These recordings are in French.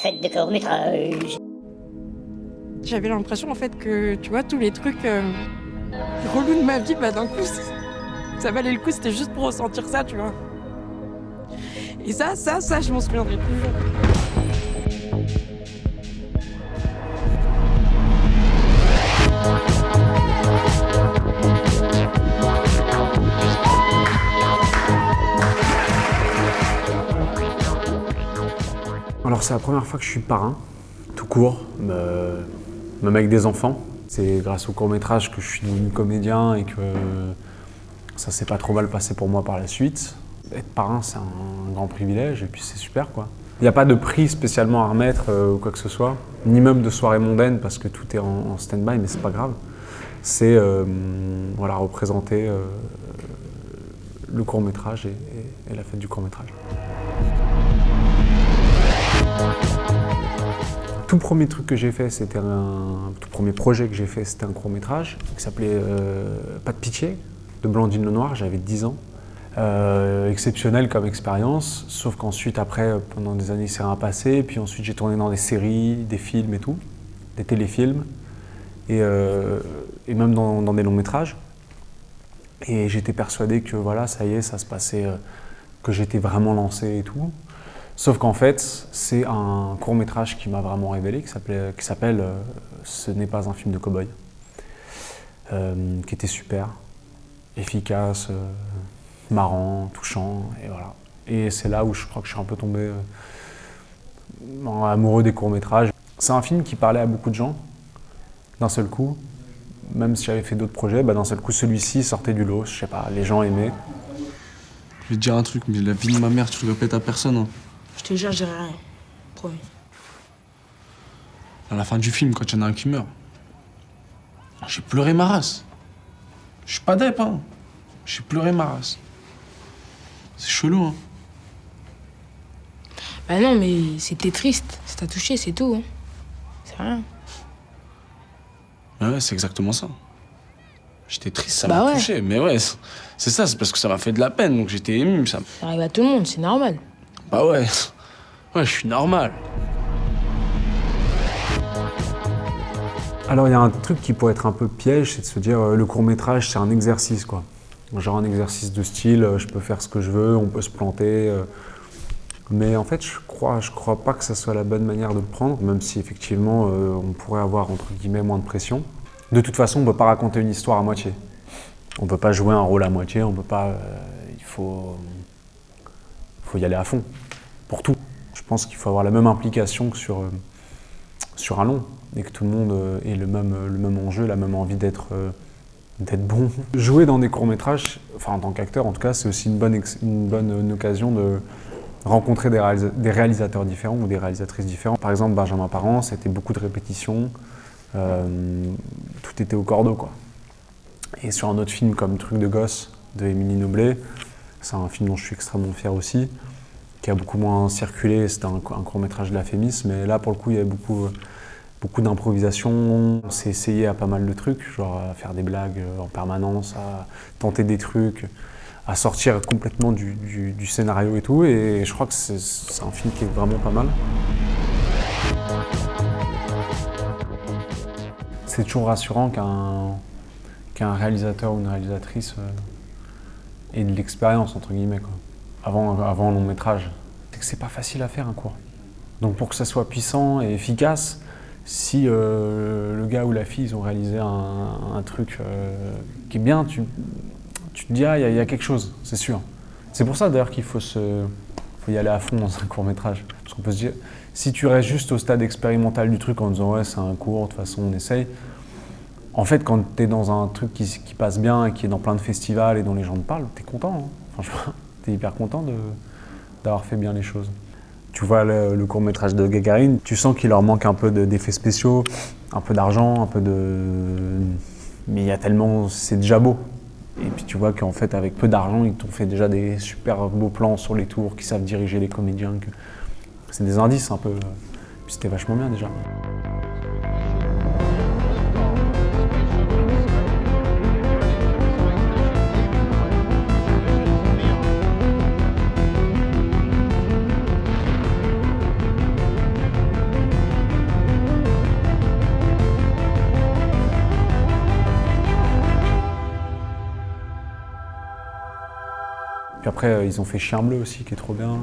fête de court-métrage. J'avais l'impression en fait que, tu vois, tous les trucs relous de ma vie, bah d'un coup, ça valait le coup, c'était juste pour ressentir ça, tu vois. Et ça, je m'en souviendrai toujours. Alors c'est la première fois que je suis parrain, tout court, même avec des enfants. C'est grâce au court-métrage que je suis devenu comédien et que ça s'est pas trop mal passé pour moi par la suite. Être parrain, c'est un grand privilège et puis c'est super, quoi. Il n'y a pas de prix spécialement à remettre ou quoi que ce soit, ni même de soirée mondaine parce que tout est en stand-by, mais c'est pas grave. C'est voilà, représenter le court-métrage et la fête du court-métrage. Tout premier truc que j'ai fait, tout premier projet que j'ai fait, c'était un court-métrage qui s'appelait Pas de pitié, de Blandine Lenoir, j'avais 10 ans. Exceptionnel comme expérience, sauf qu'ensuite, après, pendant des années, c'est rien passé. Puis ensuite, j'ai tourné dans des séries, des films et tout, des téléfilms, et même dans des longs métrages. Et j'étais persuadé que voilà, ça y est, ça se passait, que j'étais vraiment lancé et tout. Sauf qu'en fait, c'est un court-métrage qui m'a vraiment révélé, qui s'appelle Ce n'est pas un film de cow-boy, qui était super, efficace, marrant, touchant, et voilà. Et c'est là où je crois que je suis un peu tombé amoureux des courts-métrages. C'est un film qui parlait à beaucoup de gens, d'un seul coup. Même si j'avais fait d'autres projets, d'un seul coup, celui-ci sortait du lot, je sais pas, les gens aimaient. Je vais te dire un truc, mais la vie de ma mère, tu le répètes à personne. Hein. Je te jure, je dirai rien. Promis. À la fin du film, quand il y en a un qui meurt, j'ai pleuré ma race. Je suis pas dep, hein. J'ai pleuré ma race. C'est chelou, hein. Bah non, mais c'était triste. Ça t'a touché, c'est tout. Hein. C'est rien. Ouais, c'est exactement ça. J'étais triste, ça Bah m'a ouais. touché. Mais ouais, c'est ça, c'est parce que ça m'a fait de la peine, donc j'étais ému. Ça arrive à tout le monde, c'est normal. Bah ouais. Ouais, je suis normal. Alors il y a un truc qui pourrait être un peu piège, c'est de se dire le court-métrage c'est un exercice, quoi. Genre un exercice de style, je peux faire ce que je veux, on peut se planter. Mais en fait je crois pas que ça soit la bonne manière de le prendre, même si effectivement on pourrait avoir entre guillemets moins de pression. De toute façon on peut pas raconter une histoire à moitié. On peut pas jouer un rôle à moitié, on peut pas. Il faut y aller à fond, pour tout. Je pense qu'il faut avoir la même implication que sur un long, et que tout le monde ait le même enjeu, la même envie d'être bon. Jouer dans des courts-métrages, enfin en tant qu'acteur en tout cas, c'est aussi une bonne occasion de rencontrer des réalisateurs différents ou des réalisatrices différentes. Par exemple, Benjamin Parent, c'était beaucoup de répétitions, tout était au cordeau, quoi. Et sur un autre film comme Truc de gosse de Émilie Noblet, c'est un film dont je suis extrêmement fier aussi, qui a beaucoup moins circulé, c'était un court-métrage de la Fémis, mais là pour le coup il y avait beaucoup d'improvisation. On s'est essayé à pas mal de trucs, genre à faire des blagues en permanence, à tenter des trucs, à sortir complètement du scénario et tout, et je crois que c'est un film qui est vraiment pas mal. C'est toujours rassurant qu'un réalisateur ou une réalisatrice ait de l'expérience, entre guillemets, quoi. Avant un long métrage. C'est que c'est pas facile à faire un court. Donc pour que ça soit puissant et efficace, si le gars ou la fille ils ont réalisé un truc qui est bien, tu te dis il y a quelque chose, c'est sûr. C'est pour ça d'ailleurs qu'il faut y aller à fond dans un court métrage. Parce qu'on peut se dire, si tu restes juste au stade expérimental du truc en disant ouais c'est un court, de toute façon on essaye, en fait quand tu es dans un truc qui passe bien et qui est dans plein de festivals et dont les gens te parlent, tu es content, hein. Franchement, tu es hyper content d'avoir fait bien les choses. Tu vois le court-métrage de Gagarine, tu sens qu'il leur manque un peu d'effets spéciaux, un peu d'argent, mais il y a tellement, c'est déjà beau. Et puis tu vois qu'en fait avec peu d'argent, ils t'ont fait déjà des super beaux plans sur les tours, qui savent diriger les comédiens. C'est des indices un peu. Puis c'était vachement bien déjà. Puis après, ils ont fait Chien Bleu aussi, qui est trop bien.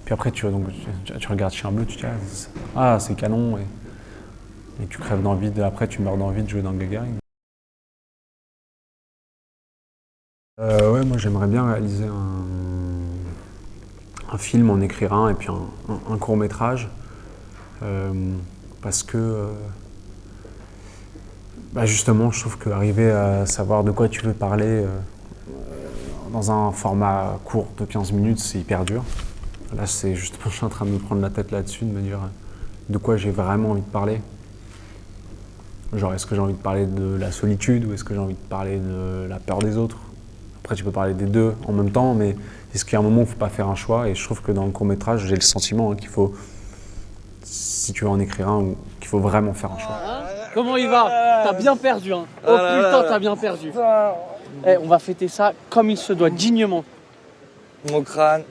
Puis après, tu regardes Chien Bleu, tu te dis ah, c'est canon. Et tu crèves d'envie, après tu meurs d'envie de jouer dans Gagarine. Ouais, moi j'aimerais bien réaliser un film, en écrire un et puis un court-métrage. Parce que justement, je trouve qu'arriver à savoir de quoi tu veux parler dans un format court de 15 minutes, c'est hyper dur. Là, c'est justement, je suis en train de me prendre la tête là-dessus, de me dire de quoi j'ai vraiment envie de parler. Genre, est-ce que j'ai envie de parler de la solitude ou est-ce que j'ai envie de parler de la peur des autres? Après, tu peux parler des deux en même temps, mais est-ce qu'il y a un moment où il ne faut pas faire un choix? Et je trouve que dans le court-métrage, j'ai le sentiment qu'il faut, si tu veux en écrire un, qu'il faut vraiment faire un choix. Comment il va? T'as bien perdu, hein. Oh putain, t'as bien perdu. Eh, on va fêter ça comme il se doit, dignement. Mon crâne,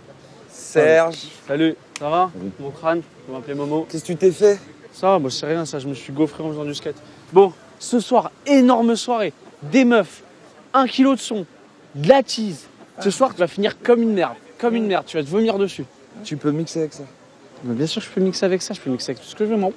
Serge. Salut, ça va? Mon crâne, on va m'appeler Momo. Qu'est-ce que tu t'es fait? Ça va, moi c'est rien, ça, je me suis gaufré en faisant du skate. Bon, ce soir, énorme soirée, des meufs, 1 kilo de son, de la tease. Ce soir, tu vas finir comme une merde, tu vas te vomir dessus. Tu peux mixer avec ça. Mais bien sûr, je peux mixer avec ça, je peux mixer avec tout ce que je veux, moi.